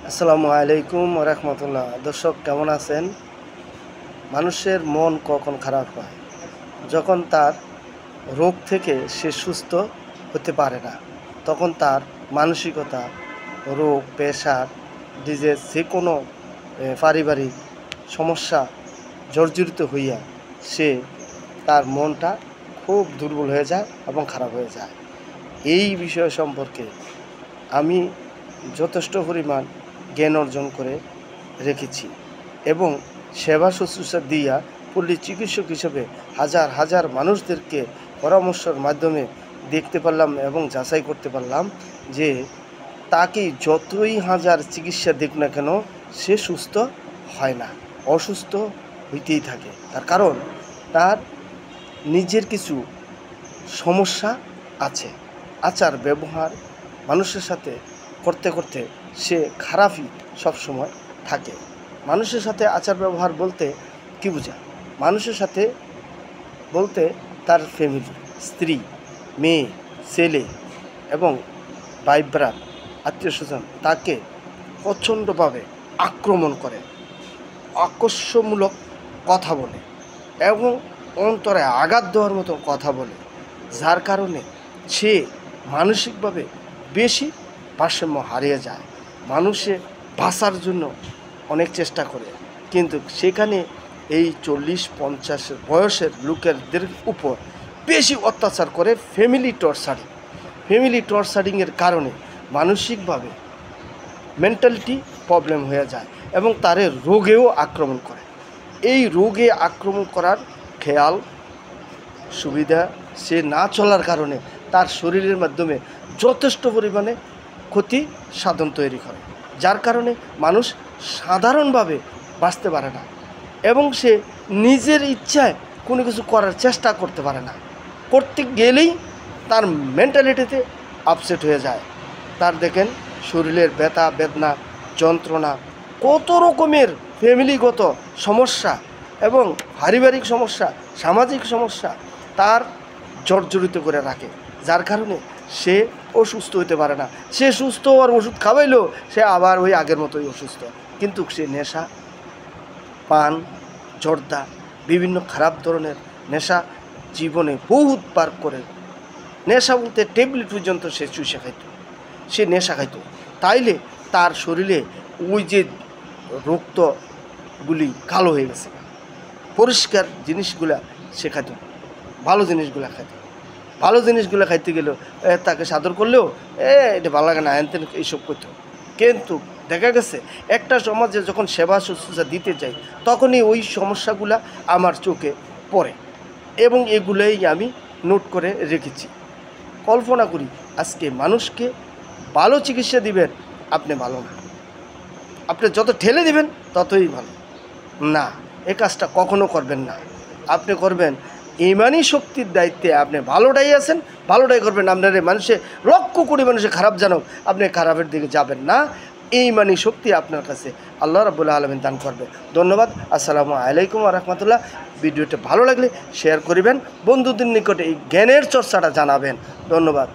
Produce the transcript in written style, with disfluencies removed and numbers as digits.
আসসালামু আলাইকুম রহমতুল্লাহ। দর্শক কেমন আছেন? মানুষের মন কখন খারাপ হয়? যখন তার রোগ থেকে সে সুস্থ হতে পারে না, তখন তার মানসিকতা, রোগ, প্রেশার, ডিজিজ, যে কোনো পারিবারিক সমস্যা জর্জরিত হইয়া সে তার মনটা খুব দুর্বল হয়ে যায় এবং খারাপ হয়ে যায়। এই বিষয় সম্পর্কে আমি যথেষ্ট পরিমাণ জ্ঞান অর্জন করে রেখেছি এবং সেবা শুশ্রূষা দিয়া পল্লী চিকিৎসক হিসেবে হাজার হাজার মানুষদেরকে পরামর্শের মাধ্যমে দেখতে পারলাম এবং যাচাই করতে পারলাম যে তাকে যতই হাজার চিকিৎসা দিক না কেন সে সুস্থ হয় না, অসুস্থ হইতেই থাকে। তার কারণ তার নিজের কিছু সমস্যা আছে। আচার ব্যবহার মানুষের সাথে করতে করতে সে খারাপই সবসময় থাকে। মানুষের সাথে আচার ব্যবহার বলতে কী বোঝায়? মানুষের সাথে বলতে তার ফ্যামিলি, স্ত্রী, মেয়ে, ছেলে এবং ভাই ব্রাত, আত্মীয় স্বজন তাকে প্রচণ্ডভাবে আক্রমণ করে, আকর্ষণমূলক কথা বলে এবং অন্তরে আঘাত দেওয়ার মতো কথা বলে, যার কারণে সে মানসিকভাবে বেশি ভারসাম্য হারিয়ে যায়। মানুষে বাঁচার জন্য অনেক চেষ্টা করে, কিন্তু সেখানে এই 40-50 বয়সের লোকেদের উপর বেশি অত্যাচার করে ফ্যামিলি টর্চারিংয়ের কারণে মানসিকভাবে মেন্টালিটি প্রবলেম হয়ে যায় এবং তারে রোগেও আক্রমণ করে। এই রোগে আক্রমণ করার খেয়াল সুবিধা সে না চলার কারণে তার শরীরের মাধ্যমে যথেষ্ট পরিমাণে ক্ষতি সাধন তৈরি করে, যার কারণে মানুষ সাধারণভাবে বাঁচতে পারে না এবং সে নিজের ইচ্ছায় কোনো কিছু করার চেষ্টা করতে পারে না। করতে গেলেই তার মেন্টালিটিতে আপসেট হয়ে যায়। তার দেখেন শরীরের ব্যথা বেদনা, যন্ত্রণা, কত রকমের ফ্যামিলিগত সমস্যা এবং পারিবারিক সমস্যা, সামাজিক সমস্যা তার জর্জরিত করে রাখে, যার কারণে সে অসুস্থ হতে পারে না। সে সুস্থ আর ওষুধ খাওয়াইলেও সে আবার ওই আগের মতোই অসুস্থ। কিন্তু সে নেশা, পান, জর্দা, বিভিন্ন খারাপ ধরনের নেশা জীবনে বহুত পার করে। নেশা বলতে ট্যাবলেট পর্যন্ত সে চুষে খাইত, সে নেশা খাইত। তাইলে তার শরীরে ওই যে রক্তগুলি কালো হয়ে গেছে, পরিষ্কার জিনিসগুলা সে খাইত, ভালো জিনিসগুলা খাইত। ভালো জিনিসগুলো খাইতে গেলেও তাকে সাদর করলেও এটা ভালো লাগে না, এনতেন এইসব করতো। কিন্তু দেখা গেছে একটা সমাজে যখন সেবা শুশ্রূষা দিতে যাই তখনই ওই সমস্যাগুলা আমার চোখে পড়ে এবং এগুলোই আমি নোট করে রেখেছি। কল্পনা করি আজকে মানুষকে ভালো চিকিৎসা দিবেন, আপনি ভালো না, আপনি যত ঠেলে দিবেন ততই ভালো না। এ কাজটা কখনো করবেন না। আপনি করবেন ইমানি শক্তির দায়িত্বে, আপনি ভালোটাই আছেন, ভালোটাই করবেন। আপনার মানুষে লক্ষ কোটি মানুষে খারাপ জানুক, আপনি খারাপের দিকে যাবেন না। এই ইমানি শক্তি আপনার কাছে আল্লাহ রাব্বুল আলামিন দান করবে। ধন্যবাদ। আসসালামু আলাইকুম ওয়া রাহমাতুল্লাহ। ভিডিওটা ভালো লাগলে শেয়ার করিবেন, বন্ধুদের নিকটে এই জ্ঞানের চর্চাটা জানাবেন। ধন্যবাদ।